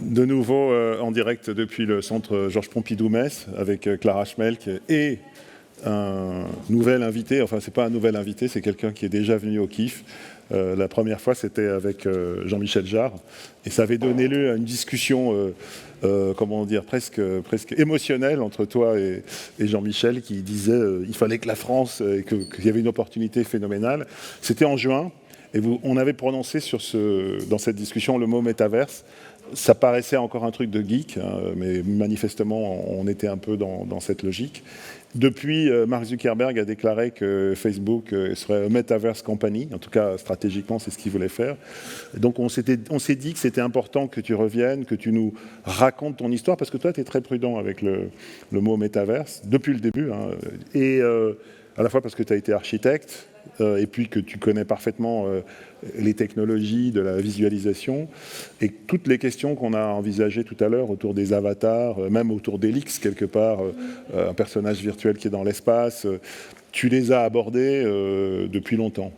De nouveau en direct depuis le centre Georges Pompidou-Metz avec Clara Schmelk et un nouvel invité, enfin c'est pas un nouvel invité, c'est quelqu'un qui est déjà venu au KIF. La première fois c'était avec Jean-Michel Jarre et ça avait donné lieu à une discussion comment dire, presque émotionnelle entre toi et Jean-Michel qui disait il fallait que la France, qu'il y avait une opportunité phénoménale. C'était en juin et on avait prononcé dans cette discussion le mot métaverse. Ça paraissait encore un truc de geek, hein, mais manifestement, on était un peu dans cette logique. Depuis, Mark Zuckerberg a déclaré que Facebook serait un metaverse company. En tout cas, stratégiquement, c'est ce qu'il voulait faire. Et donc, on s'est dit que c'était important que tu reviennes, que tu nous racontes ton histoire, parce que toi, tu es très prudent avec le mot metaverse, depuis le début. Hein, et à la fois parce que tu as été architecte, et puis que tu connais parfaitement les technologies de la visualisation et toutes les questions qu'on a envisagées tout à l'heure autour des avatars, même autour d'Helix quelque part, un personnage virtuel qui est dans l'espace, tu les as abordées depuis longtemps.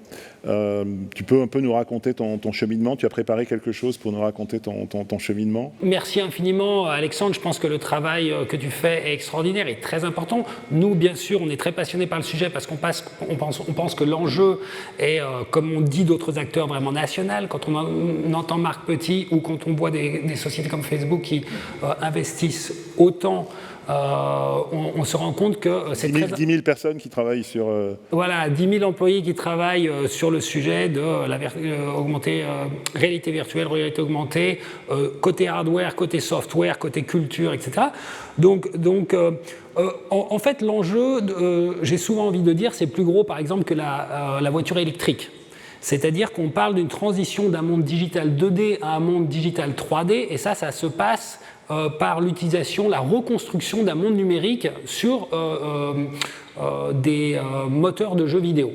Tu peux un peu nous raconter ton cheminement? Tu as préparé quelque chose pour nous raconter ton cheminement? Merci infiniment Alexandre, je pense que le travail que tu fais est extraordinaire et très important. Nous bien sûr on est très passionnés par le sujet parce qu'on pense que l'enjeu est, comme on dit d'autres acteurs, vraiment national. Quand on entend Marc Petit ou quand on voit des sociétés comme Facebook qui investissent autant, on se rend compte que c'est 10 000 personnes qui travaillent sur... Voilà, 10 000 employés qui travaillent sur le sujet de la réalité virtuelle, réalité augmentée, côté hardware, côté software, côté culture, etc. Donc en fait, l'enjeu, j'ai souvent envie de dire, c'est plus gros, par exemple, que la voiture électrique. C'est-à-dire qu'on parle d'une transition d'un monde digital 2D à un monde digital 3D, et ça se passe par l'utilisation, la reconstruction d'un monde numérique sur des moteurs de jeux vidéo.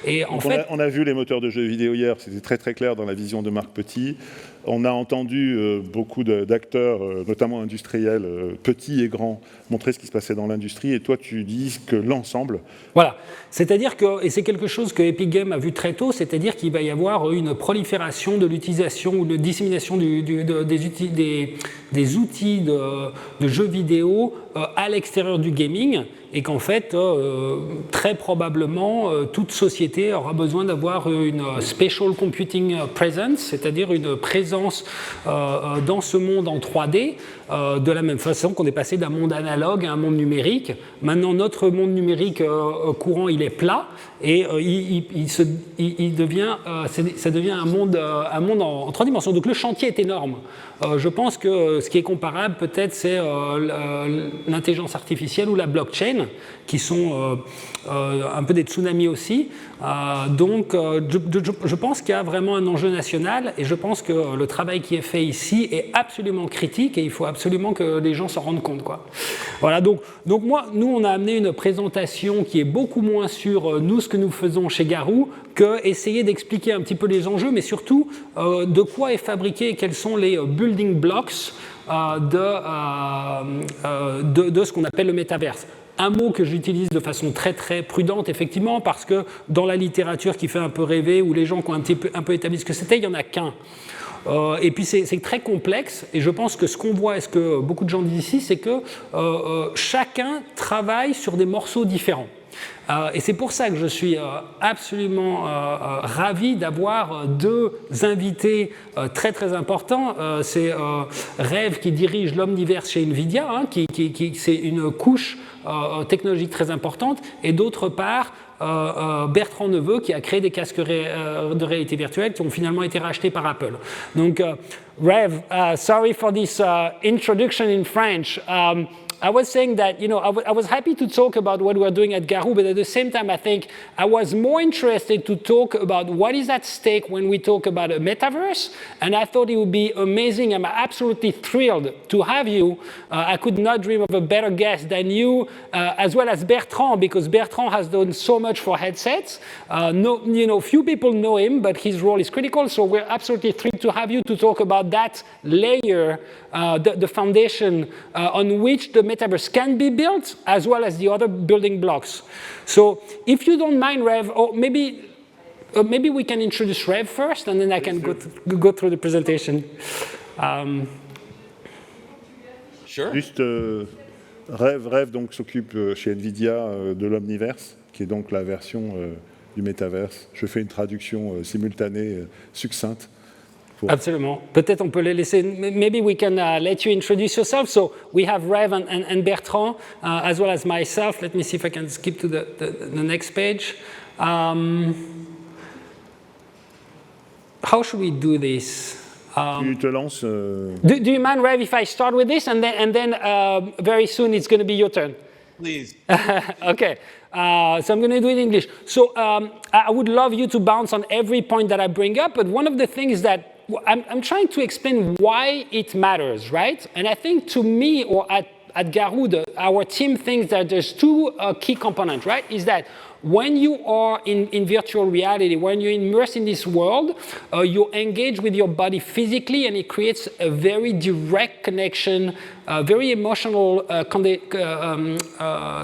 Et en fait, on a vu les moteurs de jeux vidéo hier, c'était très très clair dans la vision de Marc Petit. On a entendu beaucoup d'acteurs, notamment industriels, petits et grands, montrer ce qui se passait dans l'industrie. Et toi, tu dis que l'ensemble... Voilà. C'est-à-dire que, et c'est quelque chose que Epic Games a vu très tôt, c'est-à-dire qu'il va y avoir une prolifération de l'utilisation ou de dissémination des outils de jeux vidéo à l'extérieur du gaming. Et qu'en fait, très probablement, toute société aura besoin d'avoir une spatial computing presence, c'est-à-dire une présence dans ce monde en 3D, de la même façon qu'on est passé d'un monde analogue à un monde numérique. Maintenant, notre monde numérique courant, il est plat, et ça devient un monde en 3 dimensions. Donc le chantier est énorme. Je pense que ce qui est comparable, peut-être, c'est l'intelligence artificielle ou la blockchain, qui sont un peu des tsunamis aussi. Donc, je pense qu'il y a vraiment un enjeu national, et je pense que le travail qui est fait ici est absolument critique, et il faut absolument que les gens s'en rendent compte, quoi. Voilà, donc nous, on a amené une présentation qui est beaucoup moins sur nous, ce que nous faisons chez GAROU, que essayer d'expliquer un petit peu les enjeux, mais surtout de quoi est fabriqué et quels sont les building blocks de ce qu'on appelle le métaverse. Un mot que j'utilise de façon très très prudente, effectivement, parce que dans la littérature qui fait un peu rêver, ou les gens qui ont un peu établi ce que c'était, il n'y en a qu'un. Et puis c'est très complexe, et je pense que ce qu'on voit, et ce que beaucoup de gens disent ici, c'est que chacun travaille sur des morceaux différents. Et c'est pour ça que je suis absolument ravi d'avoir 2 invités très très importants. C'est Rêve qui dirige l'Omniverse chez NVIDIA, hein, c'est une couche technologique très importante, et d'autre part Bertrand qui a créé des casques de réalité virtuelle qui ont finalement été rachetés par Apple. Donc Rêve, sorry for this introduction in French. I was saying that, I was happy to talk about what we're doing at GAROU, but at the same time, I think I was more interested to talk about what is at stake when we talk about a metaverse, and I thought it would be amazing. I'm absolutely thrilled to have you. I could not dream of a better guest than you, as well as Bertrand, because Bertrand has done so much for headsets. Few people know him, but his role is critical, so we're absolutely thrilled to have you to talk about that layer, the foundation on which the metaverse can be built, as well as the other building blocks. So if you don't mind, Rev, or maybe we can introduce Rev first, and then I can go through the presentation. Sure. Juste, Rêve donc s'occupe chez NVIDIA de l'Omniverse, qui est donc la version du métaverse. Je fais une traduction simultanée, succincte. Absolument. Peut-être on peut les laisser. Maybe we can let you introduce yourself. So we have Rev and Bertrand, as well as myself. Let me see if I can skip to the next page. How should we do this? Tu te lances. Do you mind, Rev, if I start with this and then very soon it's going to be your turn? Please. Okay, so I'm going to do it in English. So I would love you to bounce on every point that I bring up, but one of the things that I'm trying to explain why it matters, right? And I think to me, or at GAROUD, our team thinks that there's two key components, right? Is that when you are in virtual reality, when you're immersed in this world, you engage with your body physically, and it creates a very direct connection, very emotional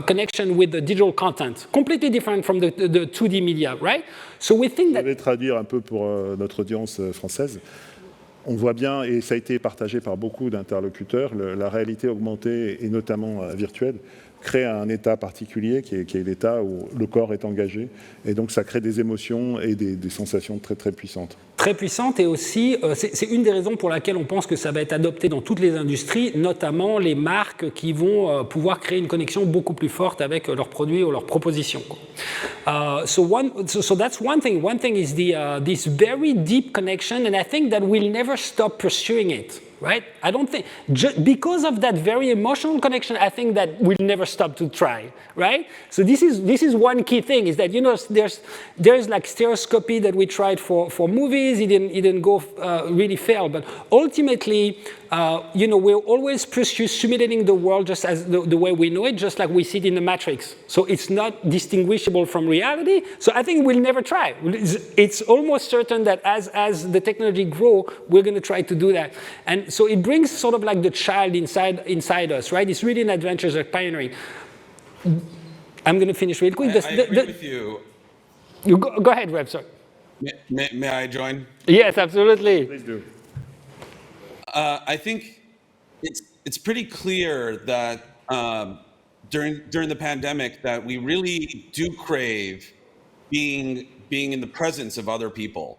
connection with the digital content, completely different from the 2D media, right? So we think that... Je vais traduire un peu pour notre audience française. On voit bien, et ça a été partagé par beaucoup d'interlocuteurs, la réalité augmentée, et notamment virtuelle, crée un état particulier qui est l'état où le corps est engagé. Et donc ça crée des émotions et des sensations très très puissantes. Très puissante, et aussi, c'est une des raisons pour laquelle on pense que ça va être adopté dans toutes les industries, notamment les marques qui vont pouvoir créer une connexion beaucoup plus forte avec leurs produits ou leurs propositions. So that's one thing. One thing is this very deep connection, and I think that we'll never stop pursuing it. Right? I don't think, because of that very emotional connection, I think that we'll never stop to try, right? So this is one key thing, is that, you know, there's like stereoscopy that we tried for movies, it didn't go really fail, but ultimately, you know, we'll always pursue simulating the world just as the way we know it, just like we see it in the Matrix. So it's not distinguishable from reality. So I think we'll never try. It's almost certain that as the technology grow, we're going to try to do that. And so it brings sort of like the child inside us, right? It's really an adventure, like pioneering. I'm going to finish real quick. I agree with you. You go ahead, Reb, sorry. May I join? Yes, absolutely. Please do. I think it's pretty clear that during the pandemic that we really do crave being in the presence of other people.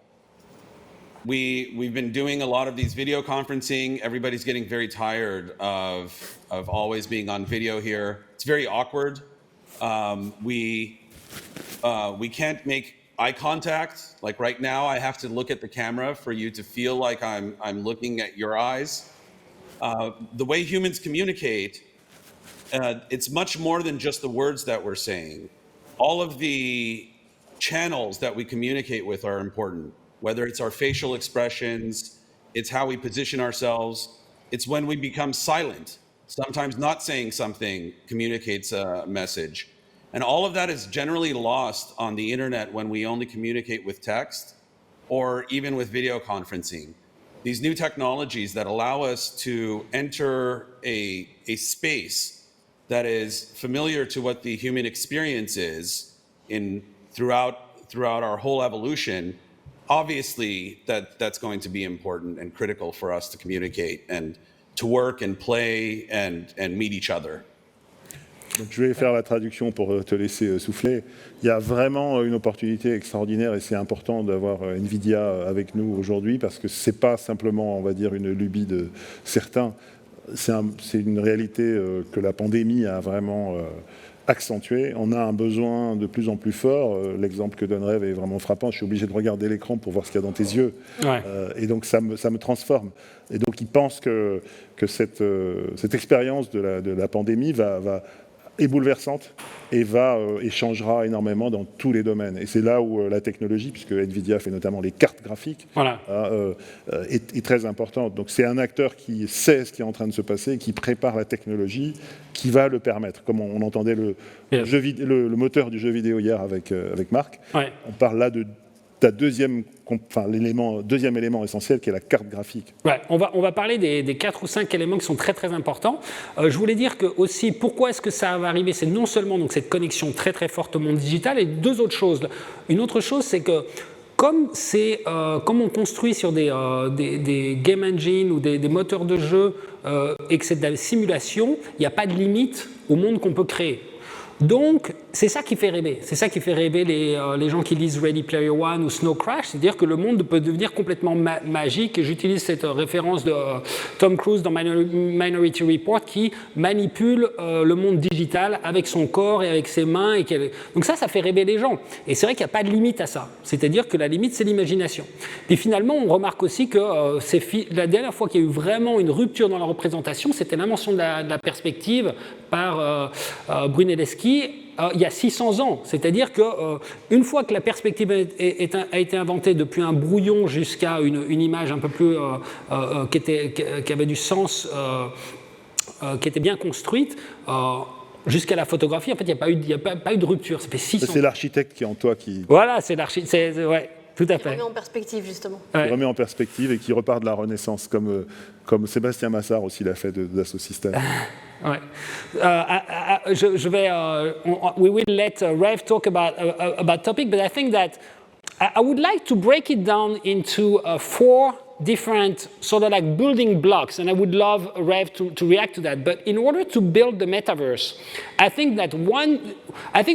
We've been doing a lot of these video conferencing. Everybody's getting very tired of always being on video here. It's very awkward. We can't make eye contact. Like right now, I have to look at the camera for you to feel like I'm looking at your eyes. The way humans communicate, it's much more than just the words that we're saying. All of the channels that we communicate with are important. Whether it's our facial expressions, it's how we position ourselves. It's when we become silent. Sometimes not saying something communicates a message. And all of that is generally lost on the internet when we only communicate with text or even with video conferencing. These new technologies that allow us to enter a space that is familiar to what the human experience is throughout our whole evolution, obviously that's going to be important and critical for us to communicate and to work and play and meet each other. Donc, je vais faire la traduction pour te laisser souffler. Il y a vraiment une opportunité extraordinaire, et c'est important d'avoir NVIDIA avec nous aujourd'hui, parce que ce n'est pas simplement, on va dire, une lubie de certains. C'est une réalité que la pandémie a vraiment accentuée. On a un besoin de plus en plus fort. L'exemple que donne Rêve est vraiment frappant. Je suis obligé de regarder l'écran pour voir ce qu'il y a dans tes yeux. Ouais. Et donc ça me transforme. Et donc ils pensent que cette expérience de la pandémie est bouleversante et changera énormément dans tous les domaines. Et c'est là où la technologie, puisque NVIDIA fait notamment les cartes graphiques, voilà, est très importante. Donc c'est un acteur qui sait ce qui est en train de se passer, qui prépare la technologie, qui va le permettre. Comme on entendait le moteur du jeu vidéo hier avec Marc, ouais. On parle là de ta deuxième élément essentiel, qui est la carte graphique. Ouais, on va parler des 4 ou 5 éléments qui sont très très importants. Je voulais dire que aussi, pourquoi est-ce que ça va arriver, c'est non seulement donc cette connexion très très forte au monde digital, et deux autres choses. Une autre chose, c'est que comme on construit sur des game engines ou des moteurs de jeu et que c'est de la simulation, il n'y a pas de limite au monde qu'on peut créer. Donc, c'est ça qui fait rêver. C'est ça qui fait rêver les gens qui lisent Ready Player One ou Snow Crash, c'est-à-dire que le monde peut devenir complètement magique. Et j'utilise cette référence de Tom Cruise dans Minority Report qui manipule le monde digital avec son corps et avec ses mains. Donc ça fait rêver les gens. Et c'est vrai qu'il n'y a pas de limite à ça. C'est-à-dire que la limite, c'est l'imagination. Et finalement, on remarque aussi que la dernière fois qu'il y a eu vraiment une rupture dans la représentation, c'était l'invention de la perspective par Brunelleschi il y a 600 ans. C'est-à-dire qu'une fois que la perspective a été inventée depuis un brouillon jusqu'à une image un peu plus qui avait du sens, qui était bien construite, jusqu'à la photographie, en fait, il n'y a pas eu de rupture. Ça fait 600 ans. C'est l'architecte qui est en toi qui... Voilà, c'est l'architecte. Ouais, tout à fait. Qui remet en perspective, justement. Qui remet en perspective et qui repart de la Renaissance, comme Sébastien Massard aussi l'a fait d'Asso Systèmes. Ouais. We will let Rev talk about topic, but I think that I would like to break it down into 4 different sort of like building blocks, and I would love Rev to react to that. But in order to build the metaverse, I think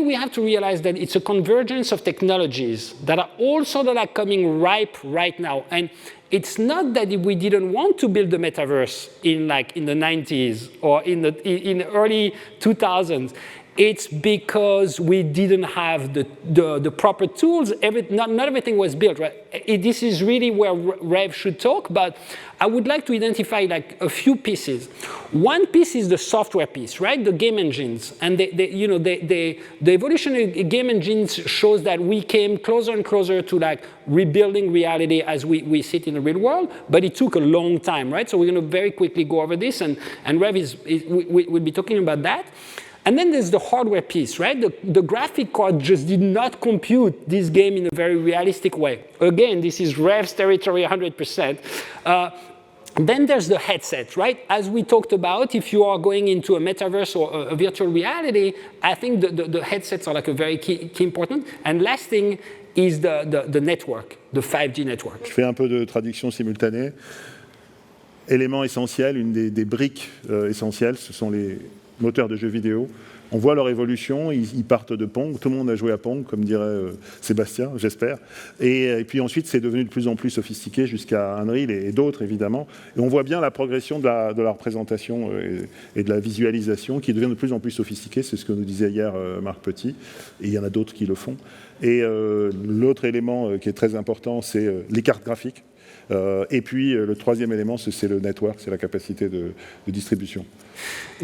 we have to realize that it's a convergence of technologies that are all sort of like coming ripe right now. And it's not that we didn't want to build the metaverse in the 90s or in the early 2000s. It's because we didn't have the proper tools. Not everything was built, right? This is really where Rev should talk, but I would like to identify like a few pieces. One piece is the software piece, right? The game engines. And the evolution of game engines shows that we came closer and closer to like rebuilding reality as we see it in the real world, but it took a long time, right? So we're going to very quickly go over this, and Rev will be talking about that. And then there's the hardware piece, right? The graphic card just did not compute this game in a very realistic way. Again, this is Rev's territory 100%. Then there's the headset, right? As we talked about, if you are going into a metaverse or a virtual reality, I think the headsets are like a very key important. And last thing is the network, the 5G network. Je fais un peu de traduction simultanée. Élément essentiel, une des briques essentielles, ce sont les moteurs de jeux vidéo. On voit leur évolution, ils partent de Pong, tout le monde a joué à Pong, comme dirait Sébastien, j'espère. Et puis ensuite, c'est devenu de plus en plus sophistiqué jusqu'à Unreal et d'autres, évidemment. Et on voit bien la progression de la représentation et de la visualisation qui devient de plus en plus sophistiquée. C'est ce que nous disait hier Marc Petit, et il y en a d'autres qui le font. Et l'autre élément qui est très important, c'est les cartes graphiques. Et puis le troisième élément, c'est le network, c'est la capacité de distribution.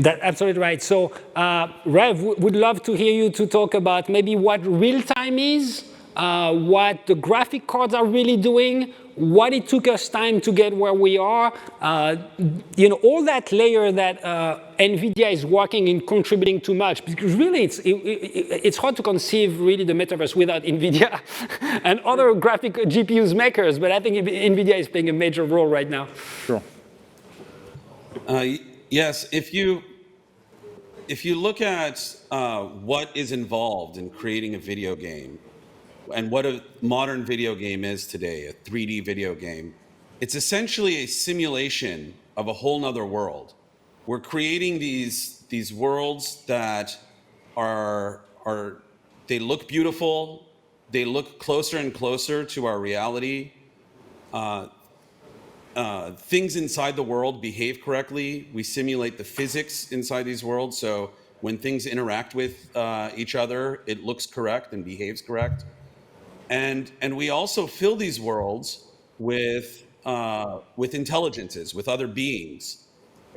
That's absolutely right. So, Rev, would love to hear you to talk about maybe what real time is, what the graphic cards are really doing, what it took us time to get where we are, all that layer that NVIDIA is working in contributing too much, because really it's hard to conceive really the metaverse without NVIDIA and other graphic GPUs makers, but I think NVIDIA is playing a major role right now. Sure. Yes, if you look at what is involved in creating a video game, and what a modern video game is today, a 3D video game, it's essentially a simulation of a whole nother world. We're creating these worlds that they look beautiful, they look closer and closer to our reality. Things inside the world behave correctly. We simulate the physics inside these worlds, so when things interact with each other, it looks correct and behaves correct. And we also fill these worlds with intelligences, with other beings,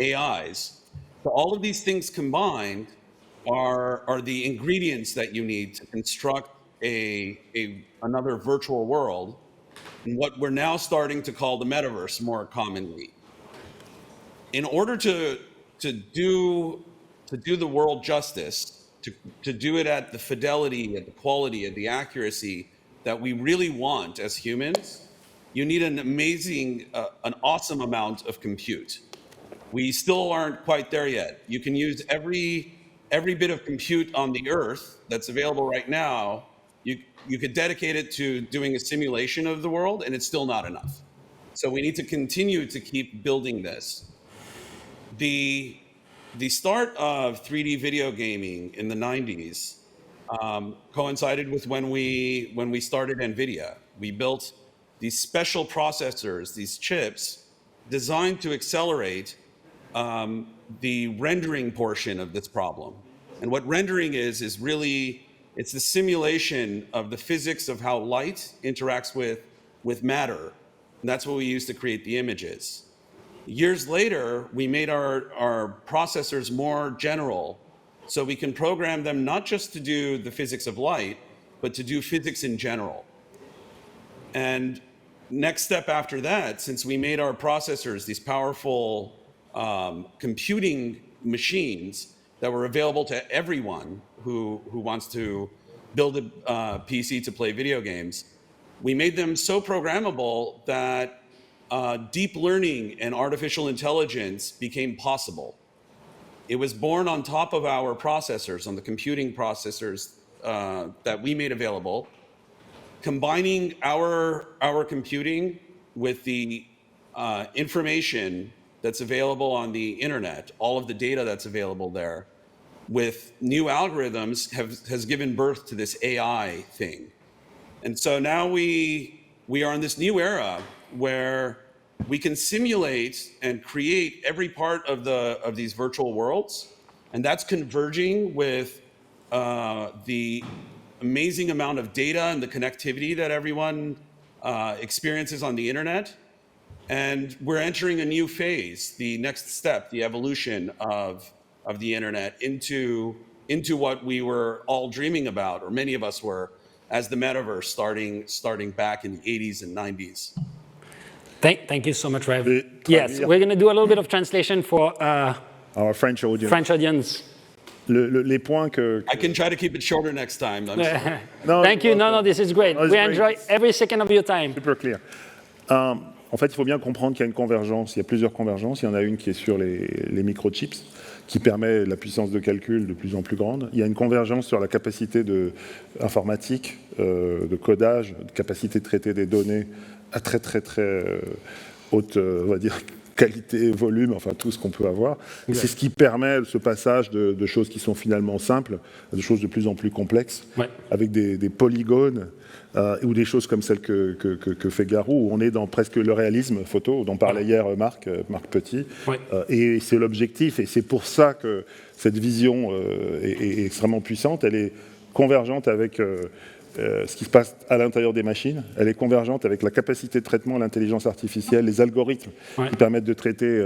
AIs. So all of these things combined are the ingredients that you need to construct another virtual world, and what we're now starting to call the metaverse more commonly. In order to do the world justice, to do it at the fidelity, at the quality, at the accuracy that we really want as humans, you need an awesome amount of compute. We still aren't quite there yet. You can use every bit of compute on the Earth that's available right now you could dedicate it to doing a simulation of the world, and it's still not enough. So we need to continue to keep building this. The start of 3D video gaming in the 90s coincided with when we started NVIDIA. We built these special processors, these chips, designed to accelerate the rendering portion of this problem. And what rendering is really, it's the simulation of the physics of how light interacts with matter. And that's what we use to create the images. Years later, we made our processors more general, so we can program them not just to do the physics of light, but to do physics in general. And next step after that, since we made our processors these powerful computing machines that were available to everyone who wants to build a PC to play video games, we made them so programmable that deep learning and artificial intelligence became possible. It was born on top of our processors, on the computing processors that we made available, combining our computing with the information that's available on the internet, all of the data that's available there, with new algorithms has given birth to this AI thing. And so now we are in this new era where we can simulate and create every part of these virtual worlds, and that's converging with the amazing amount of data and the connectivity that everyone experiences on the internet. And we're entering a new phase, the next step, the evolution of the internet into what we were all dreaming about, or many of us were, as the metaverse starting back in the 80s and 90s. Thank you so much, Rev. Yes, we're going to do a little bit of translation for our French audience. Les points que... I can try to keep it shorter next time. Thank you. No, this is great. We enjoy every second of your time. Super clear. En fait, il faut bien comprendre qu'il y a une convergence. Il y a plusieurs convergences. Il y en a une qui est sur les microchips, qui permet la puissance de calcul de plus en plus grande. Il y a une convergence sur la capacité informatique, de codage, de capacité de traiter des données à très haute, on va dire, qualité, volume, enfin tout ce qu'on peut avoir. Ouais. C'est ce qui permet ce passage de choses qui sont finalement simples à des choses de plus en plus complexes, ouais, avec des polygones ou des choses comme celles que fait GAROU, où on est dans presque le réalisme photo, dont parlait hier Marc Petit. Ouais. Et c'est l'objectif, et c'est pour ça que cette vision est extrêmement puissante. Elle est convergente avec... ce qui se passe à l'intérieur des machines, elle est convergente avec la capacité de traitement, l'intelligence artificielle, les algorithmes, ouais, qui permettent de traiter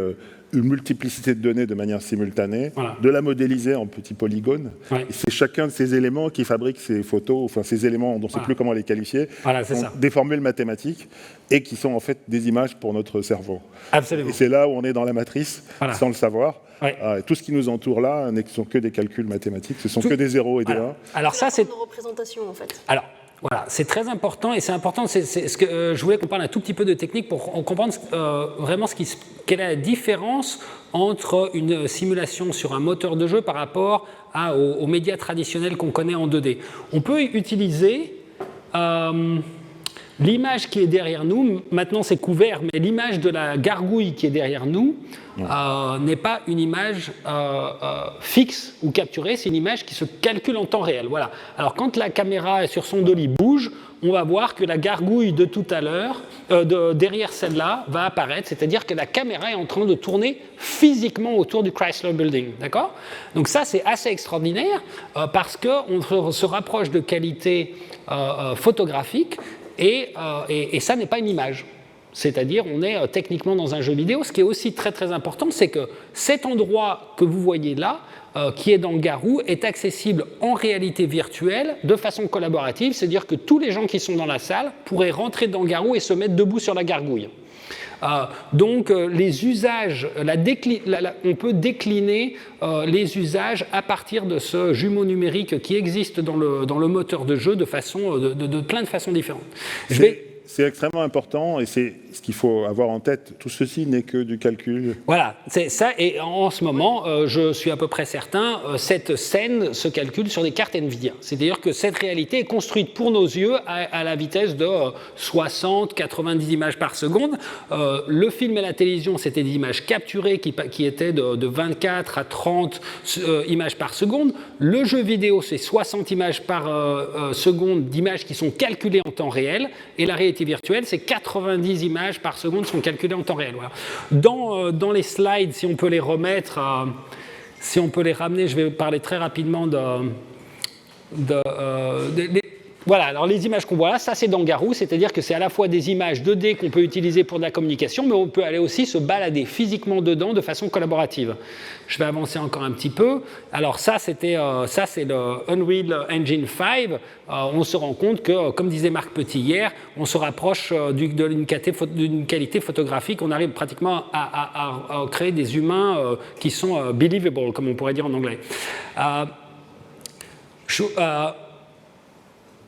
une multiplicité de données de manière simultanée, voilà, de la modéliser en petits polygones. Ouais. Et c'est chacun de ces éléments qui fabrique ces photos, enfin ces éléments, on ne sait plus comment les qualifier, voilà, sont des formules mathématiques et qui sont en fait des images pour notre cerveau. Absolument. Et c'est là où on est dans la matrice, voilà, sans le savoir. Ouais. Tout ce qui nous entoure là ne sont que des calculs mathématiques, ce sont que des zéros et des 1. Alors ça, c'est une représentation en fait. Alors voilà, c'est très important, et c'est important, c'est ce que je voulais qu'on parle un tout petit peu de technique pour comprendre vraiment quelle est la différence entre une simulation sur un moteur de jeu par rapport aux médias traditionnels qu'on connaît en 2D. On peut utiliser l'image qui est derrière nous, maintenant c'est couvert, mais l'image de la gargouille qui est derrière nous n'est pas une image fixe ou capturée, c'est une image qui se calcule en temps réel. Voilà. Alors quand la caméra sur son dolly bouge, on va voir que la gargouille de tout à l'heure, derrière celle-là, va apparaître, c'est-à-dire que la caméra est en train de tourner physiquement autour du Chrysler Building. D'accord ? Donc ça, c'est assez extraordinaire parce qu'on se rapproche de qualité photographique et ça n'est pas une image. C'est-à-dire, on est techniquement dans un jeu vidéo. Ce qui est aussi très important, c'est que cet endroit que vous voyez là, qui est dans GAROU, est accessible en réalité virtuelle de façon collaborative. C'est-à-dire que tous les gens qui sont dans la salle pourraient rentrer dans GAROU et se mettre debout sur la gargouille. Donc, les usages, on peut décliner les usages à partir de ce jumeau numérique qui existe dans le moteur de jeu de plein de façons différentes. c'est extrêmement important et c'est ce qu'il faut avoir en tête. Tout ceci n'est que du calcul. Voilà, c'est ça. Et en ce moment, je suis à peu près certain, cette scène se calcule sur des cartes NVIDIA. C'est-à-dire que cette réalité est construite pour nos yeux à la vitesse de 60, 90 images par seconde. Le film et la télévision, c'était des images capturées qui étaient de 24 à 30 images par seconde. Le jeu vidéo, c'est 60 images par seconde d'images qui sont calculées en temps réel. Et la réalité virtuelle, c'est 90 images par seconde sont calculées en temps réel. Voilà. Dans les slides, si on peut les remettre, si on peut les ramener, je vais parler très rapidement voilà, alors les images qu'on voit là, ça c'est dans GAROU, c'est-à-dire que c'est à la fois des images 2D qu'on peut utiliser pour de la communication, mais on peut aller aussi se balader physiquement dedans de façon collaborative. Je vais avancer encore un petit peu. Alors ça, c'est le Unreal Engine 5. On se rend compte que, comme disait Marc Petit hier, on se rapproche d'une qualité photographique. On arrive pratiquement à créer des humains qui sont believable, comme on pourrait dire en anglais.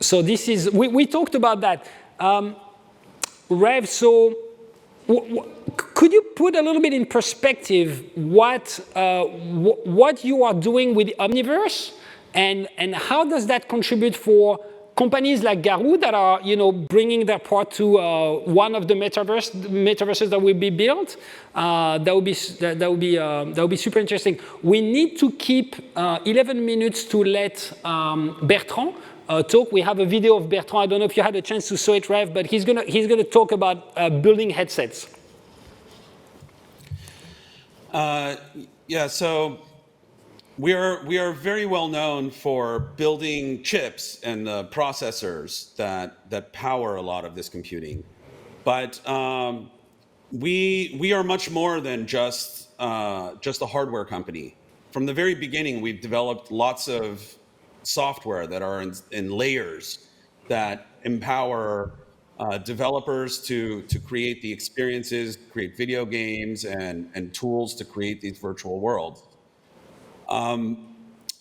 So this is, we talked about that. Rev, so could you put a little bit in perspective what you are doing with Omniverse and how does that contribute for companies like GAROU that are, bringing their part to one of the metaverses that will be built? That would be super interesting. We need to keep 11 minutes to let Bertrand talk. We have a video of Bertrand. I don't know if you had a chance to saw it, Rev, but he's gonna talk about building headsets. Yeah, so we are very well known for building chips and the processors that power a lot of this computing, but we are much more than just a hardware company. From the very beginning, we've developed lots of software that are in layers that empower developers to create the experiences, create video games, and tools to create these virtual worlds.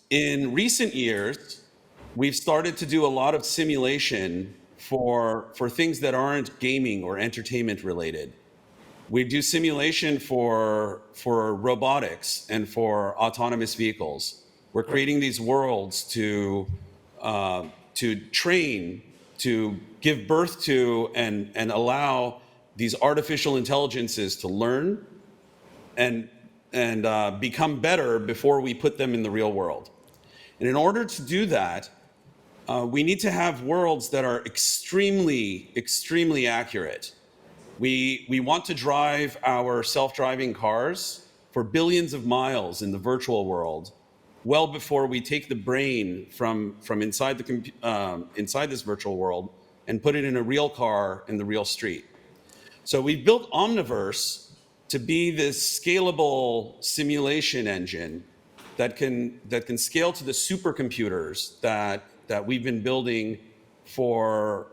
In recent years, we've started to do a lot of simulation for things that aren't gaming or entertainment related. We do simulation for robotics and for autonomous vehicles. We're creating these worlds to train, to give birth to, and allow these artificial intelligences to learn and become better before we put them in the real world. And in order to do that, we need to have worlds that are extremely, extremely accurate. We want to drive our self-driving cars for billions of miles in the virtual world, well before we take the brain from inside this virtual world and put it in a real car in the real street. So we've built Omniverse to be this scalable simulation engine that can scale to the supercomputers that we've been building for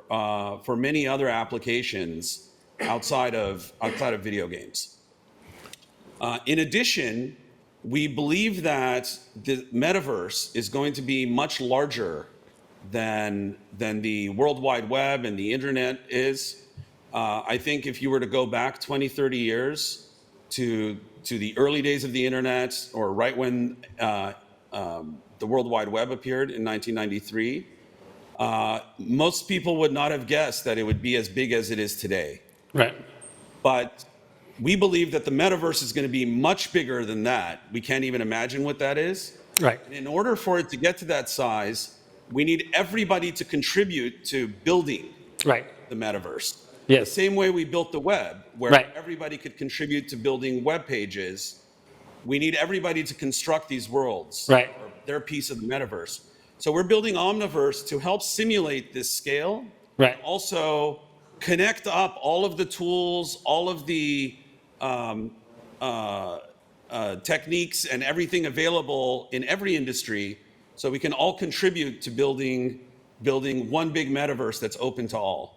many other applications outside of video games. In addition, we believe that the metaverse is going to be much larger than the World Wide Web and the internet is. I think if you were to go back 20, 30 years to the early days of the internet, or right when the World Wide Web appeared in 1993, most people would not have guessed that it would be as big as it is today. Right. But we believe that the metaverse is going to be much bigger than that. We can't even imagine what that is. Right. And in order for it to get to that size, we need everybody to contribute to building the metaverse. Yes. The same way we built the web, where everybody could contribute to building web pages, we need everybody to construct these worlds, or their piece of the metaverse. So we're building Omniverse to help simulate this scale, also connect up all of the tools, all of the techniques and everything available in every industry, so we can all contribute to building one big metaverse that's open to all.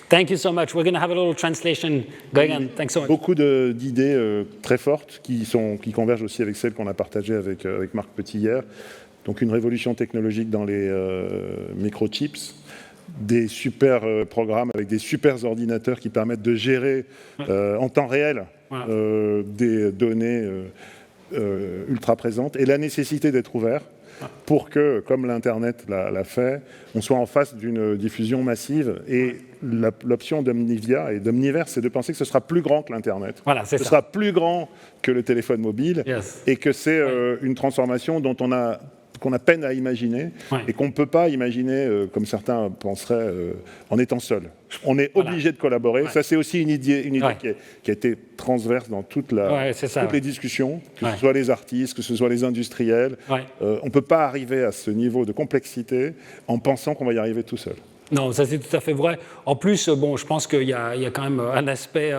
Thank you so much. We're going to have a little translation going on. Thanks so much. Beaucoup d'idées très fortes qui convergent aussi avec celles qu'on a partagées avec Marc Petit hier. Donc une révolution technologique dans les microchips, des super programmes avec des super ordinateurs qui permettent de gérer en temps réel des données ultra présentes, et la nécessité d'être ouvert pour que, comme l'Internet l'a fait, on soit en face d'une diffusion massive. Et l'option d'Omniverse et d'Omniverse, c'est de penser que ce sera plus grand que l'Internet. Voilà, ce sera plus grand que le téléphone mobile, et que c'est une transformation dont qu'on a peine à imaginer, et qu'on ne peut pas imaginer, comme certains penseraient, en étant seul. On est obligé de collaborer. Ça, c'est aussi une idée qui a été transverse dans toutes les discussions, que ce soit les artistes, que ce soit les industriels. On ne peut pas arriver à ce niveau de complexité en pensant qu'on va y arriver tout seul. Non, ça c'est tout à fait vrai. En plus, bon, je pense qu'il y a quand même un aspect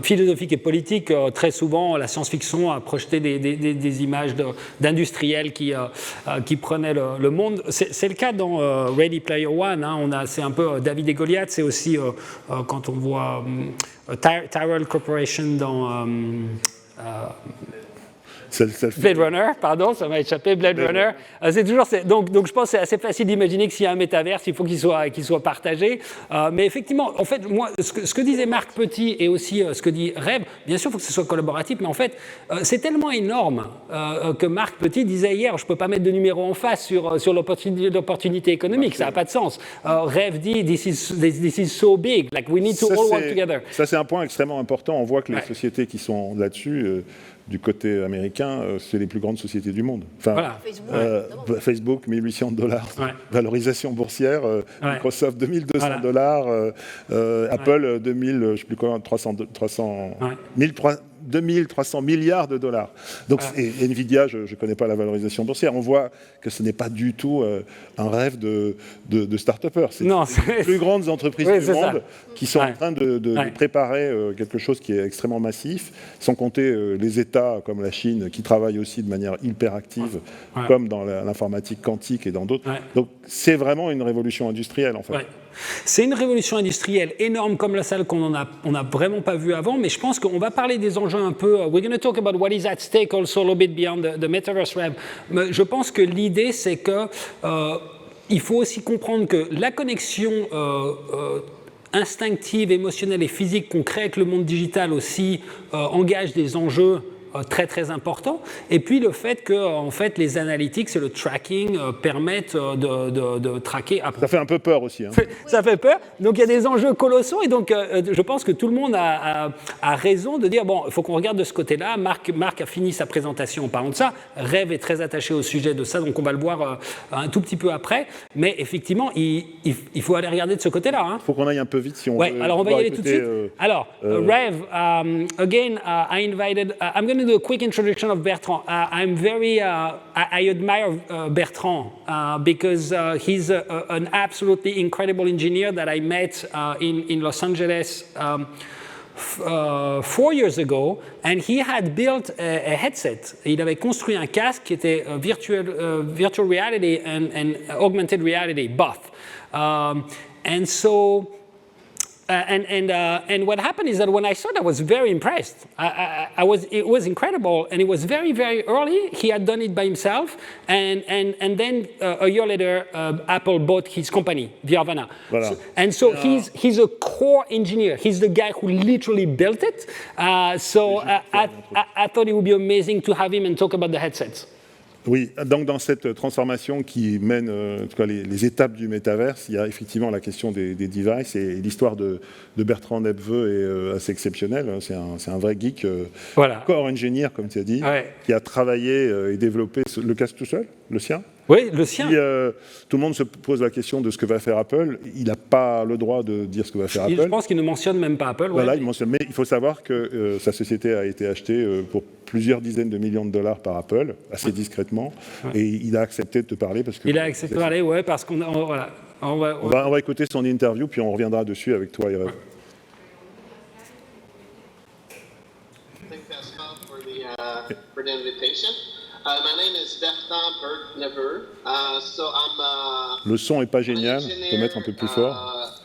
philosophique et politique. Très souvent, la science-fiction a projeté des images d'industriels qui prenaient le monde. C'est le cas dans Ready Player One. Hein. C'est un peu David et Goliath. C'est aussi quand on voit Tyrell Corporation dans... Blade Runner, pardon, ça m'a échappé, Blade Runner. C'est toujours, donc je pense que c'est assez facile d'imaginer que s'il y a un métaverse, il faut qu'il soit partagé. Mais effectivement, en fait, moi, ce que disait Marc Petit et aussi ce que dit Rêve, bien sûr, il faut que ce soit collaboratif, mais en fait, c'est tellement énorme que Marc Petit disait hier, je ne peux pas mettre de numéro en face sur l'opportunité économique, ça n'a pas de sens. Rêve dit, this is so big, like we need to all work together. Ça, c'est un point extrêmement important. On voit que les sociétés qui sont là-dessus... du côté américain, c'est les plus grandes sociétés du monde. Enfin, Facebook, $1 800, valorisation boursière, Microsoft, $2 200, Apple, 2300 milliards de dollars. Donc, et NVIDIA, je ne connais pas la valorisation boursière. On voit que ce n'est pas du tout un rêve de start-upers. C'est les plus grandes entreprises du monde qui sont en train de préparer quelque chose qui est extrêmement massif, sans compter les États comme la Chine, qui travaillent aussi de manière hyper active, comme dans l'informatique quantique et dans d'autres. Donc, c'est vraiment une révolution industrielle, en fait. C'est une révolution industrielle énorme comme celle qu'on n'a vraiment pas vue avant, mais je pense qu'on va parler des enjeux un peu. We're going to talk about what is at stake also a little bit beyond the metaverse web. Mais je pense que l'idée, c'est que il faut aussi comprendre que la connexion instinctive, émotionnelle et physique qu'on crée avec le monde digital aussi engage des enjeux très très important, et puis le fait que en fait les analytics et le tracking permettent de traquer. Ça fait un peu peur aussi. Hein. Ça fait peur. Donc il y a des enjeux colossaux, et donc je pense que tout le monde a raison de dire bon, il faut qu'on regarde de ce côté-là. Marc a fini sa présentation en parlant de ça. Rêve est très attaché au sujet de ça, donc on va le voir un tout petit peu après. Mais effectivement, il faut aller regarder de ce côté-là. Hein. Il faut qu'on aille un peu vite si on veut. Alors on va y aller tout de suite. Alors Rêve, again, I invited. I'm going to do a quick introduction of Bertrand. I admire Bertrand because he's an absolutely incredible engineer that I met in Los Angeles 4 years ago, and he had built a headset. Il avait construit un casque qui était virtual reality and augmented reality, both. And so. And what happened is that when I saw that, I was very impressed. It was incredible, and it was very, very early. He had done it by himself, and then a year later, Apple bought his company, VRVANA. Voilà. So he's a core engineer. He's the guy who literally built it. I thought it would be amazing to have him and talk about the headsets. Oui, donc dans cette transformation qui mène en tout cas les étapes du métaverse, il y a effectivement la question des devices, et l'histoire de Bertrand NEPVEU est assez exceptionnelle. C'est un vrai geek, core engineer, comme tu as dit, qui a travaillé et développé le casque tout seul, le sien. Oui, le sien. Tout le monde se pose la question de ce que va faire Apple. Il n'a pas le droit de dire ce que va faire Apple. Je pense qu'il ne mentionne même pas Apple. Voilà, il mentionne. Mais il faut savoir que sa société a été achetée pour plusieurs dizaines de millions de dollars par Apple, assez discrètement. Et il a accepté de te parler parce que. Il a accepté de parler, parce qu'on voilà. On va écouter son interview, puis on reviendra dessus avec toi, Irène. Thank Gaspard for the invitation. My name is Bertrand. So I'm Le son est pas génial, on peut mettre un peu plus fort.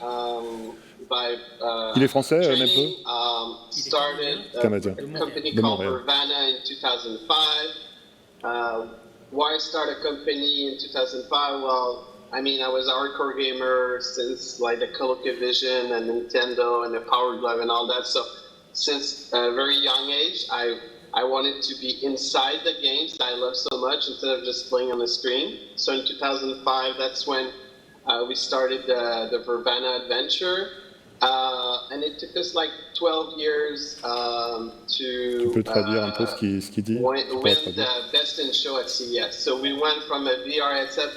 Il est français, NEPVEU? Canadien. Company de called Montréal. VRVANA in 2005. Why start a company in 2005? Well, I mean, I was a hardcore gamer since like the ColecoVision and Nintendo and the Power Glove and all that. So since a very young age, I wanted to be inside the games that I love so much instead of just playing on the screen. So in 2005, that's when we started the VRVANA adventure. And it took us like 12 years Tu peux traduire un peu ce qu'il dit? win the Best in Show at CES. So we went from a VR headset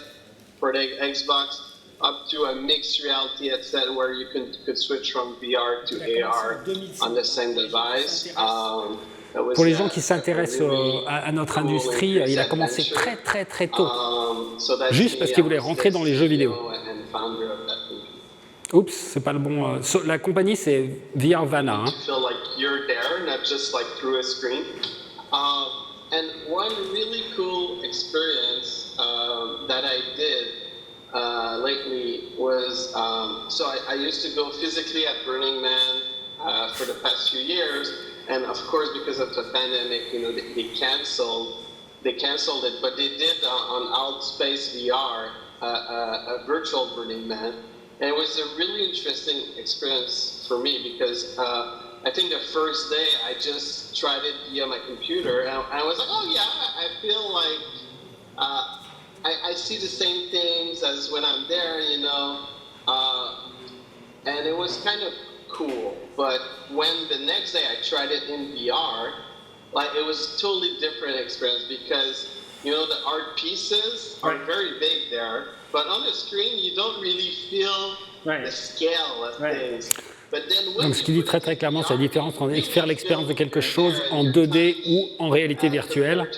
for the Xbox up to a mixed reality headset where you could switch from VR to AR on the same device. Pour les gens qui s'intéressent à notre industrie, il a commencé très très très tôt, juste parce qu'il voulait rentrer dans les jeux vidéo. Oups, c'est pas le bon. La compagnie c'est VRVANA. Hein. And one really cool experience that I did lately was so I used to go physically at Burning Man for the past few years, and of course because of the pandemic, you know, they canceled it, but they did on Outspace VR a virtual Burning Man, and it was a really interesting experience for me because I think the first day I just tried it via my computer, and I was like, oh yeah, I feel like I see the same things as when I'm there, you know, and it was kind of cool. But when the next day I tried it in VR, like it was a totally different experience because, you know, the art pieces are very big there, but on the screen you don't really feel the scale of things. Donc, ce qu'il dit très très clairement, c'est la différence entre faire l'expérience de quelque chose en 2D ou en réalité virtuelle.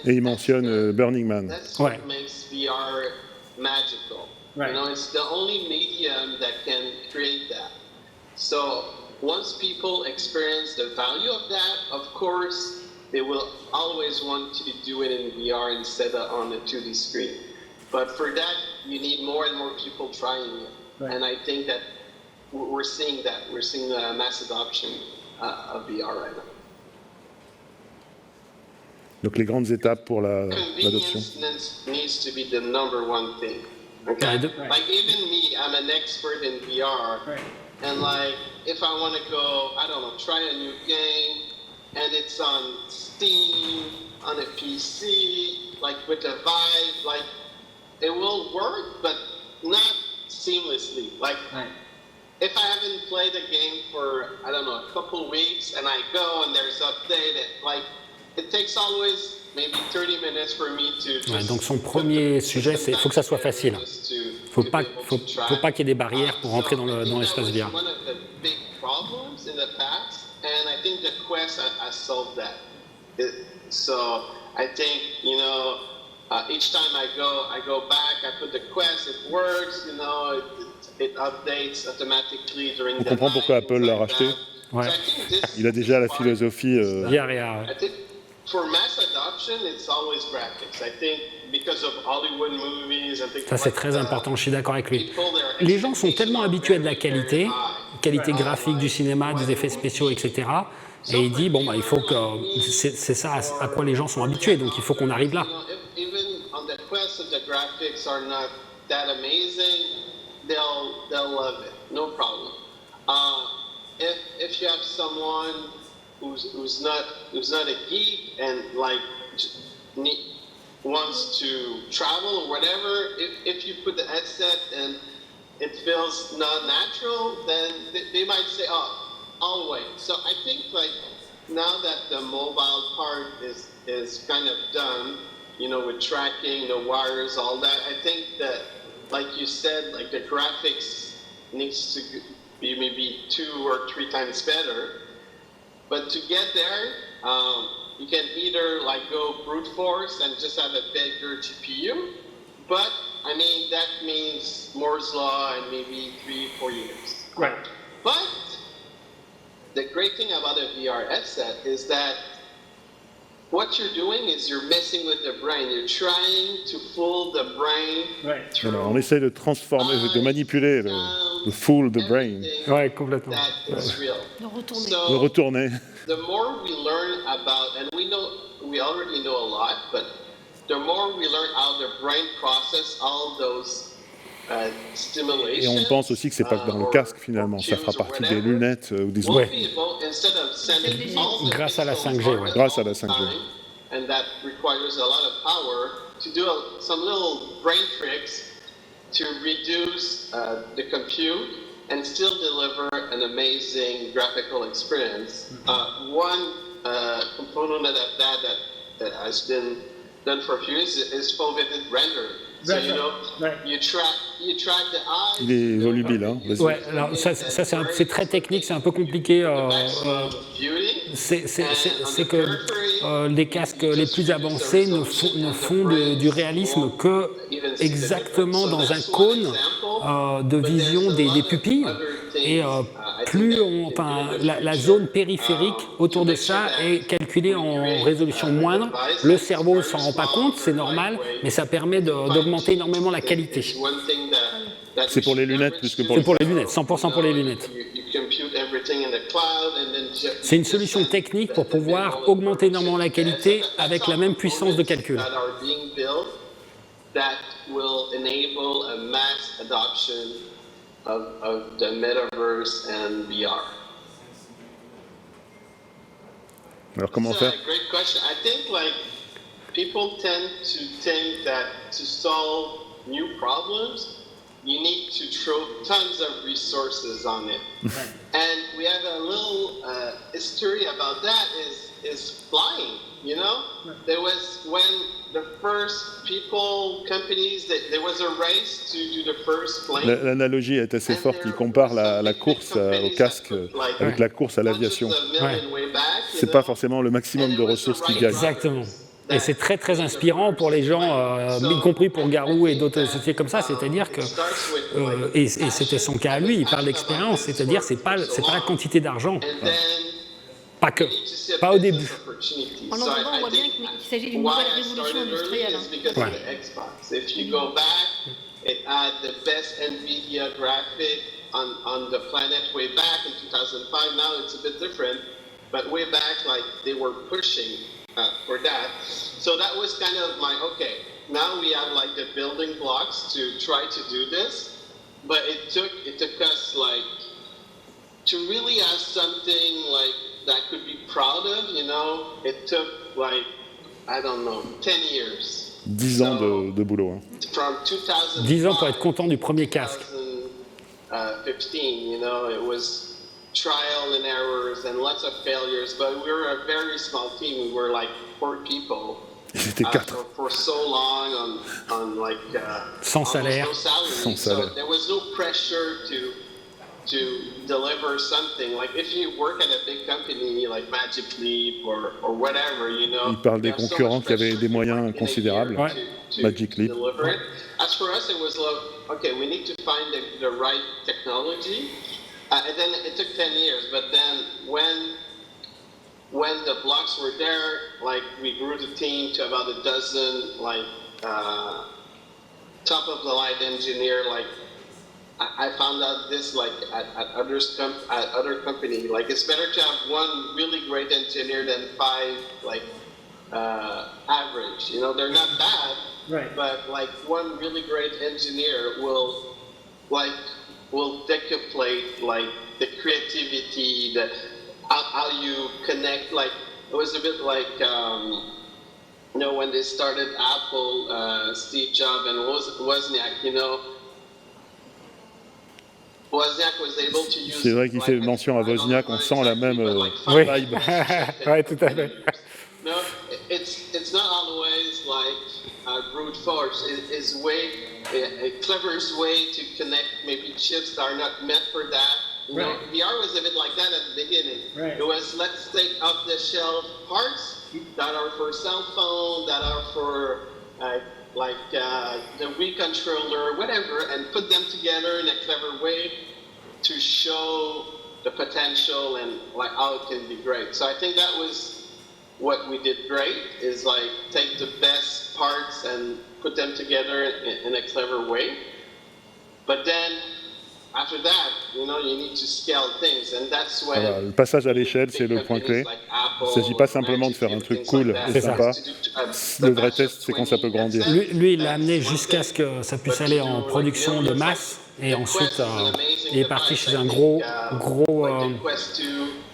Et il mentionne Burning Man. Ouais. You know, it's the only medium that can create that. So once people experience the value of that, of course, they will always want to do it in VR instead of on a 2D screen. But for that, you need more and more people trying it. And I think that we're seeing that. We're seeing a mass adoption of VR right now. Donc les grandes étapes pour l'adoption. Convenience needs to be the number one thing. Okay? Like even me, I'm an expert in VR. And like if I want to go, I don't know, try a new game, and it's on Steam, on a PC, like with a Vive, like it will work, but not seamlessly. Like if I haven't played a game for, I don't know, a couple weeks, and I go and there's update, like it takes always maybe 30 minutes for me to. Ouais, donc son premier sujet, c'est il faut que ça soit facile. Faut pas qu'il y ait des barrières pour rentrer dans l'espace VR. One of the big problems in the past, and I think the Quest has solved that. So I think, you know, each time I go back, I put the Quest, it works, you know, it updates automatically during the night. On comprend pourquoi Apple l'a racheté. Ouais. Il a déjà la philosophie. VR. For mass adoption, it's always graphics. I think because of Hollywood movies and things Ça, c'est très important, je suis d'accord avec lui. Les gens sont tellement habitués à de la qualité graphique du cinéma, des effets spéciaux, etc. Et il dit, bon, bah, il faut que... C'est ça à quoi les gens sont habitués, donc il faut qu'on arrive là. Even on the Quest, if the graphics are not that amazing, they'll love it, no problem. If you have someone who's not a geek and like wants to travel or whatever, if you put the headset and it feels not natural, then they might say, oh, I'll wait. So I think like now that the mobile part is kind of done, you know, with tracking, the wires, all that, I think that, like you said, like the graphics needs to be maybe 2 or 3 times better. But to get there, you can either like go brute force and just have a bigger GPU, but I mean that means Moore's law and maybe 3-4 years. Right. But the great thing about a VR headset is that what you're doing is you're messing with the brain. You're trying to fool the brain. Through on essaie de transformer, de manipuler, de fool the brain. Ouais, complètement. De retourner. The more we learn about, and we already know a lot, but the more we learn how the brain process all those stimulations. Et on pense aussi que c'est pas que dans le casque finalement, ça fera partie des lunettes ou des We'll outils. be able, instead of sending all the Grâce à la pixels 5G, all ouais. the Grâce à la 5G. time, and that requires a lot of power to do some little brain tricks to reduce the compute and still deliver an amazing graphical experience. One component of that has been done for a few years is foveated render. So you track the eyes. Il est volubile, hein. Vas-y. Ouais, alors ça c'est très technique, c'est un peu compliqué. C'est que les casques les plus avancés ne font du réalisme que exactement dans un cône de vision des pupilles. Et plus la zone périphérique autour de ça est calculée en résolution moindre. Le cerveau ne s'en rend pas compte, c'est normal, mais ça permet d'augmenter énormément la qualité. C'est pour les lunettes plus que pour C'est pour les lunettes, 100% pour les lunettes. C'est une solution technique pour pouvoir augmenter énormément la qualité avec la même puissance de calcul. Of the metaverse and VR. Alors comment faire? That's a great question. I think people tend to think that to solve new problems, you need to throw tons of resources on it. And we have a little history about that is flying, you know? There was when the first companies, there was a race to do the first plane. L'analogie est assez forte, il compare la course au casque avec la course à l'aviation. C'est pas forcément le maximum de ressources qui gagnent. Exactement. Et c'est très très inspirant pour les gens, y compris pour Garou et d'autres sociétés comme ça, c'est-à-dire que, et c'était son cas à lui, il parle d'expérience, c'est-à-dire c'est pas la quantité d'argent, pas que, pas au début. En entendant, on voit bien qu'il s'agit d'une nouvelle révolution industrielle. If you go back, it had the best NVIDIA graphic on the planet way back in 2005. Now it's a bit different, but way back, they were pushing for that. So that was kind of okay, now we have the building blocks to try to do this, but it took us to really have something that could be proud of, you know. It took I don't know, 10 years. 10 ans de boulot. Hein. From 10 ans pour être content du premier casque. 2015, you know, it was trial and errors and lots of failures, but we were a very small team. We were 4 people. C'était 4. For so long on sans salaire. No salary. Sans salaire. So there was no pressure to deliver something. If you work at a big company like Magic Leap or whatever, you know. Il parle des concurrents qui avaient des moyens considérables. Ouais. Magic Leap. As for us, it was okay, we need to find the right technology. And then it took 10 years, but then when the blocks were there, we grew the team to about a dozen, top of the line engineer. I found out this at other company. It's better to have one really great engineer than 5 average. You know, they're not bad, right? But one really great engineer will decuplate the creativity, how you connect. It was a bit when they started Apple, Steve Jobs and Wozniak, you know. Wozniak was able to use. C'est vrai qu'il fait mention à Wozniak, on sent la même vibe. Oui, tout à fait. No, it's not always brute force. It's a cleverest way to connect maybe chips that are not meant for that. You know, VR was a bit like that at the beginning. Right. It was let's take off-the-shelf parts that are for cell phone, that are for the Wii controller, whatever, and put them together in a clever way to show the potential and how it can be great. So I think that was what we did great, is take the best parts and put them together in a clever way. But then after that, you know, you need to scale things, and that's when le passage à l'échelle, c'est le point clé. Like Il ne s'agit pas simplement de faire un truc cool et sympa. Le vrai test, c'est quand ça peut grandir. Lui, il l'a amené jusqu'à ce que ça puisse aller en production de masse, et ensuite, il est parti chez un gros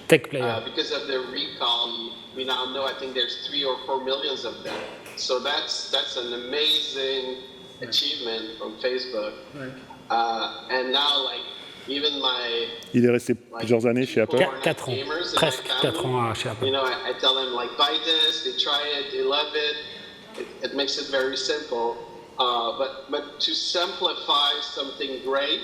tech player. Because of their recall, we now know I think there's 3 or 4 millions of them. So that's an amazing achievement from Facebook. And now, like, even my Il est resté plusieurs années chez Apple. 4 ans, presque 4 ans chez Apple. You know, I tell them, like, buy this, they try it, they love it. It makes it very simple. But to simplify something great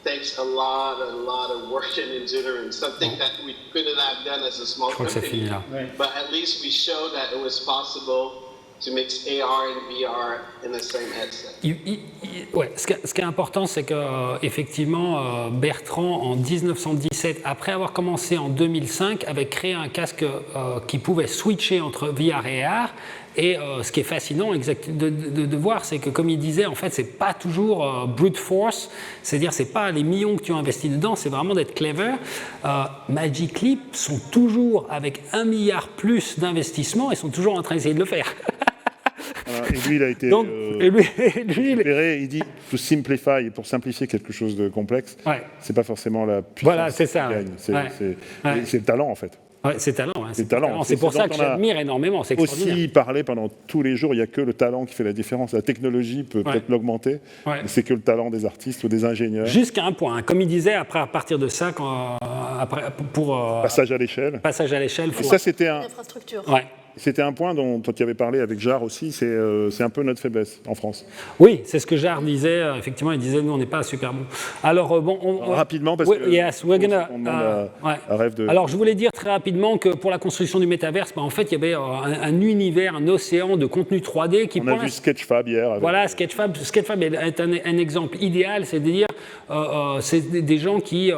takes a lot of work and endurance, something that we couldn't have done as a small company. But at least we showed that it was possible to mix AR and VR in the same headset. Ouais, ce qui est important, c'est que effectivement, Bertrand, en 1917, après avoir commencé en 2005, avait créé un casque qui pouvait switcher entre VR et AR. Et ce qui est fascinant de voir, c'est que, comme il disait, en fait, c'est pas toujours brute force, c'est-à-dire c'est pas les millions que tu as investis dedans, c'est vraiment d'être clever. Magic Leap sont toujours avec 1 milliard plus d'investissement et sont toujours en train d'essayer de le faire. Et lui, il a été récupéré, il dit to simplify, pour simplifier quelque chose de complexe, c'est pas forcément la puissance voilà, c'est ça, qui gagne, c'est le talent en fait. Ouais, c'est talent. Hein, c'est talent. C'est pour ça que j'admire énormément. C'est extraordinaire. Aussi parler pendant tous les jours, il n'y a que le talent qui fait la différence. La technologie peut peut-être l'augmenter, mais c'est que le talent des artistes ou des ingénieurs. Jusqu'à un point. Hein. Comme il disait, après, à partir de ça, passage à l'échelle. Passage à l'échelle. Et ça, c'était un. Infrastructure. Ouais. C'était un point dont tu avais parlé avec Jarre aussi, c'est un peu notre faiblesse en France. Oui, c'est ce que Jarre disait, effectivement, il disait, nous, on n'est pas super bons. Alors, rapidement, parce que on demande à Rêve de... Alors, je voulais dire très rapidement que pour la construction du métaverse, en fait, il y avait un univers, un océan de contenu 3D qui... On a vu Sketchfab hier. Avec... Voilà, Sketchfab est un exemple idéal, c'est-à-dire c'est des gens qui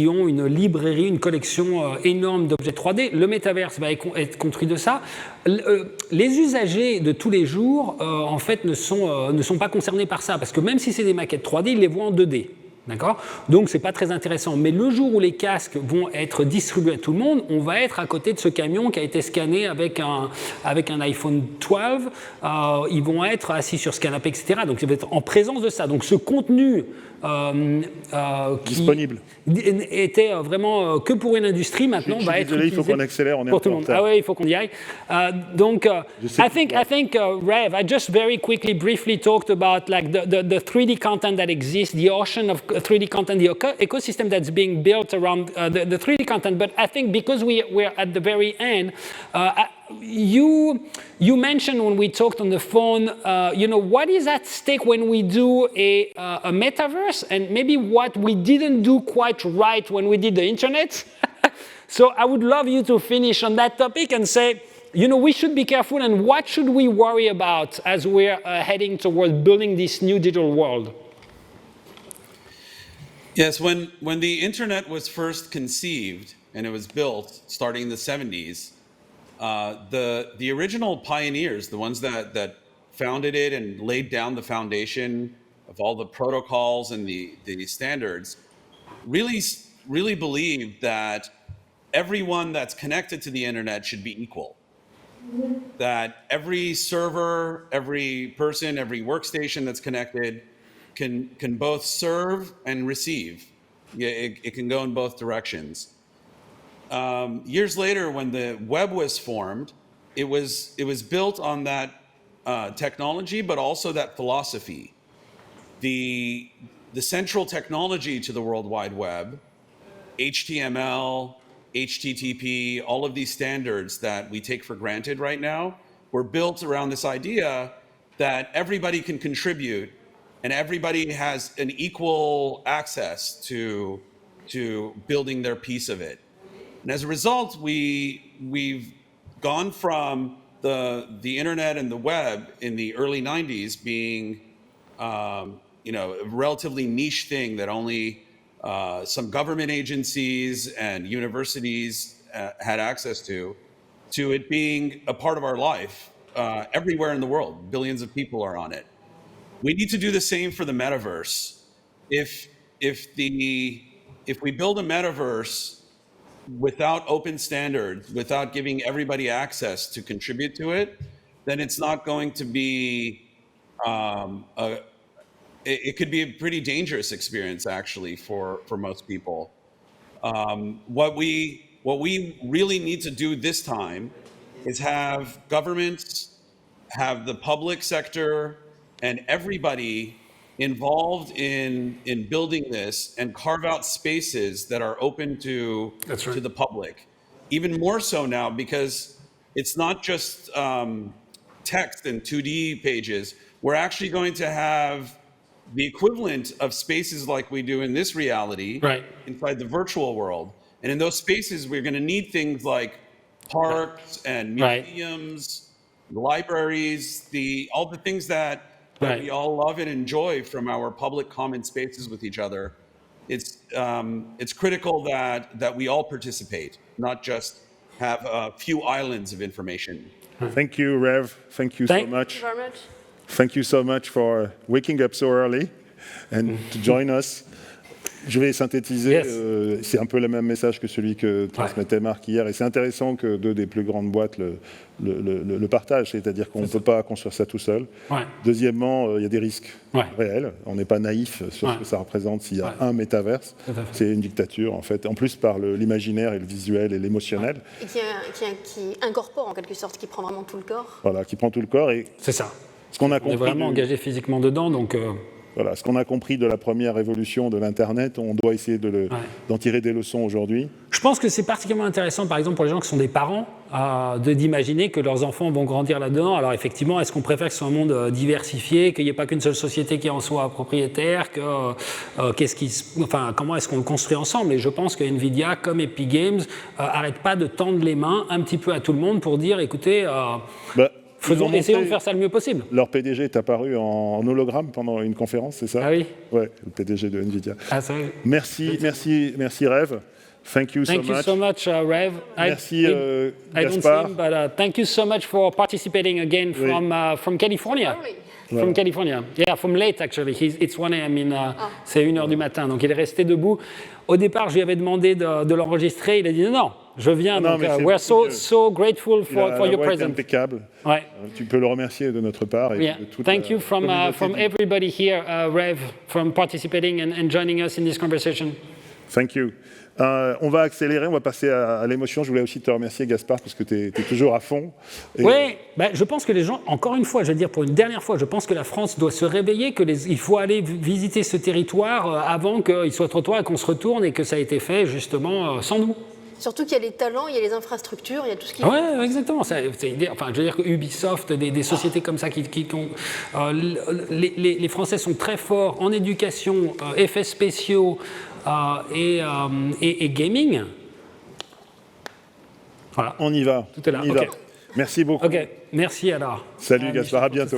ont une librairie, une collection énorme d'objets 3D. Le métaverse va être construit de ça. Les usagers de tous les jours, en fait, ne sont pas concernés par ça, parce que même si c'est des maquettes 3D, ils les voient en 2D. D'accord ? Donc, ce n'est pas très intéressant. Mais le jour où les casques vont être distribués à tout le monde, on va être à côté de ce camion qui a été scanné avec un iPhone 12. Ils vont être assis sur ce canapé, etc. Donc, ils vont être en présence de ça. Donc, ce contenu disponible était vraiment que pour une industrie, maintenant va être désolé, il faut qu'on accélère, on est pour tout le monde. Ah oui, il faut qu'on y aille. Donc, I think Rev, I just very quickly, briefly talked about like the 3D content that exists, the ocean of 3D content, the ecosystem that's being built around the 3D content. But I think because we're at the very end, you mentioned when we talked on the phone, what is at stake when we do a metaverse, and maybe what we didn't do quite right when we did the internet. So I would love you to finish on that topic and say, we should be careful, and what should we worry about as we're heading towards building this new digital world? Yes, when the internet was first conceived and it was built, starting in the 70s, the original pioneers, the ones that founded it and laid down the foundation of all the protocols and the standards, really believed that everyone that's connected to the internet should be equal. That every server, every person, every workstation that's connected can both serve and receive. It can go in both directions. Years later, when the web was formed, it was built on that technology, but also that philosophy. The central technology to the World Wide Web, HTML, HTTP, all of these standards that we take for granted right now, were built around this idea that everybody can contribute and everybody has an equal access to building their piece of it. And as a result, we've gone from the internet and the web in the early 90s being a relatively niche thing that only some government agencies and universities had access to it being a part of our life everywhere in the world. Billions of people are on it. We need to do the same for the metaverse. If we build a metaverse without open standards, without giving everybody access to contribute to it, then it's not going to be, it could be a pretty dangerous experience actually for most people. What we really need to do this time is have governments, have the public sector, and everybody involved in building this and carve out spaces that are open to the public. Even more so now because it's not just text and 2D pages. We're actually going to have the equivalent of spaces like we do in this reality inside the virtual world. And in those spaces, we're going to need things like parks and museums, libraries, all the things that we all love and enjoy from our public common spaces with each other. It's critical that we all participate, not just have a few islands of information. Thank you, Rev. Thank you so much. Thank you very much. Thank you so much for waking up so early and to join us. Je vais synthétiser, c'est un peu le même message que celui que transmettait Marc hier, et c'est intéressant que deux des plus grandes boîtes le partagent, c'est-à-dire qu'on ne peut pas construire ça tout seul. Deuxièmement, il y a des risques réels, on n'est pas naïf sur ce que ça représente s'il y a un métaverse, c'est une dictature en fait, en plus par l'imaginaire et le visuel et l'émotionnel. Et qui incorpore en quelque sorte, qui prend vraiment tout le corps. Voilà, qui prend tout le corps et... C'est ça. Ce qu'on a compris on est vraiment engagé physiquement dedans, donc... Voilà, ce qu'on a compris de la première évolution de l'Internet, on doit essayer d'en tirer des leçons aujourd'hui. Je pense que c'est particulièrement intéressant, par exemple, pour les gens qui sont des parents, d'imaginer que leurs enfants vont grandir là-dedans. Alors effectivement, est-ce qu'on préfère que ce soit un monde diversifié, qu'il n'y ait pas qu'une seule société qui en soit propriétaire, comment est-ce qu'on le construit ensemble? Et je pense que NVIDIA, comme Epic Games, n'arrête pas de tendre les mains un petit peu à tout le monde pour dire, écoutez... essayons de faire ça le mieux possible. Leur PDG est apparu en hologramme pendant une conférence, c'est ça? Ah oui? Oui, le PDG de NVIDIA. Ah, c'est vrai. Merci Rev. Thank you so much, Rev. Merci I don't see him, but thank you so much for participating again from California. From California. Yeah, from late actually. It's 1 a.m. C'est 1h du matin, donc il est resté debout. Au départ, je lui avais demandé de l'enregistrer, il a dit non, je viens, donc we're so grateful for your presence. Impeccable. Ouais. Tu peux le remercier de notre part. Et de toute Thank you from everybody here, Rev, from participating and joining us in this conversation. Thank you. On va accélérer, on va passer à l'émotion. Je voulais aussi te remercier, Gaspard, parce que tu es toujours à fond. Oui, je pense que les gens, encore une fois, je vais dire pour une dernière fois, je pense que la France doit se réveiller, il faut aller visiter ce territoire avant qu'il soit trop tard et qu'on se retourne et que ça a été fait justement sans nous. Surtout qu'il y a les talents, il y a les infrastructures, il y a tout ce qui... Oui, exactement. Je veux dire que Ubisoft, des sociétés comme ça les Français sont très forts en éducation, effets spéciaux et gaming. Voilà. On y va. Tout est là. On y va. Merci beaucoup. Ok, merci alors. Salut Gaspard, à bientôt.